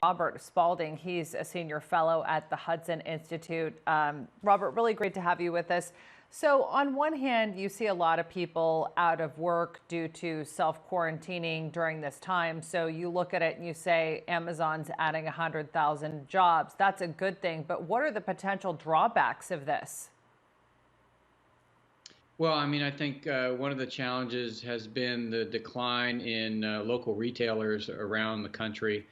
Robert Spalding. He's a senior fellow at the Hudson Institute. Robert, really great to have you with us. So on one hand, you see a lot of people out of work due to self-quarantining during this time. So you look at it and you say Amazon's adding 100,000 jobs. That's a good thing. But what are the potential drawbacks of this? Well, I mean, I think one of the challenges has been the decline in local retailers around the country.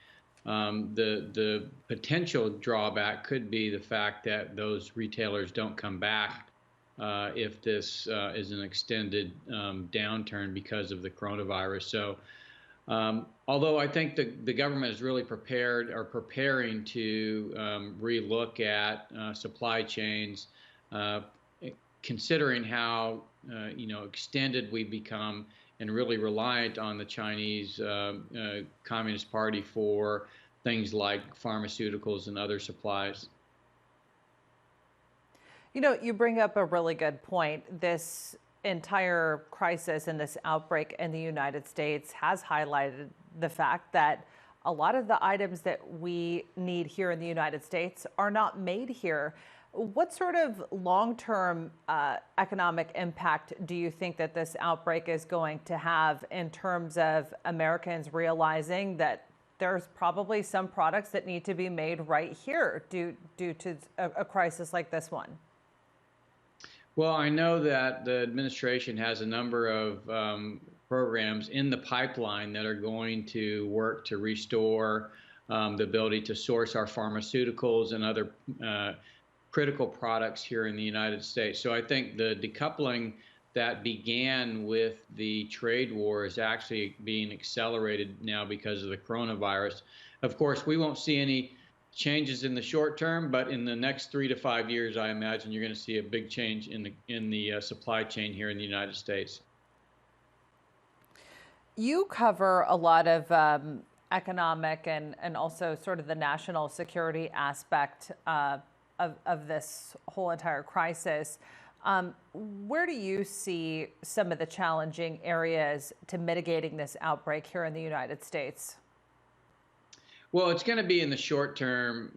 The potential drawback could be the fact that those retailers don't come back if this is an extended downturn because of the coronavirus. So, although I think the government is really preparing to relook at supply chains. Considering how extended we've become and really reliant on the Chinese Communist Party for things like pharmaceuticals and other supplies. You bring up a really good point. This entire crisis and this outbreak in the United States has highlighted the fact that a lot of the items that we need here in the United States are not made here. What sort of long-term economic impact do you think that this outbreak is going to have in terms of Americans realizing that there's probably some products that need to be made right here due to a crisis like this one? Well, I know that the administration has a number of programs in the pipeline that are going to work to restore the ability to source our pharmaceuticals and other critical products here in the United States. So I think the decoupling that began with the trade war is actually being accelerated now because of the coronavirus. Of course, we won't see any changes in the short term, but in the next 3 to 5 years, I imagine you're going to see a big change in the supply chain here in the United States. You cover a lot of economic and also sort of the national security aspect of this whole entire crisis. Where do you see some of the challenging areas to mitigating this outbreak here in the United States? Well, it's going to be in the short term,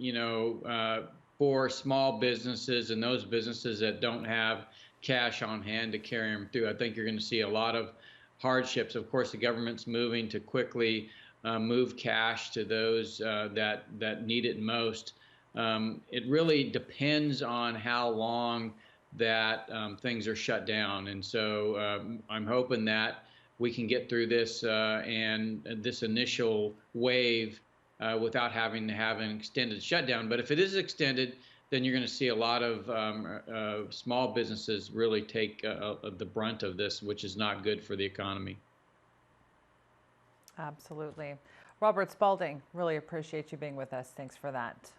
for small businesses and those businesses that don't have cash on hand to carry them through. I think you're going to see a lot of hardships. Of course, the government's moving to quickly move cash to those that need it most. It really depends on how long that things are shut down. And so I'm hoping that we can get through this and this initial wave without having to have an extended shutdown. But if it is extended, then you're going to see a lot of small businesses really take the brunt of this, which is not good for the economy. Absolutely. Robert Spalding, really appreciate you being with us. Thanks for that.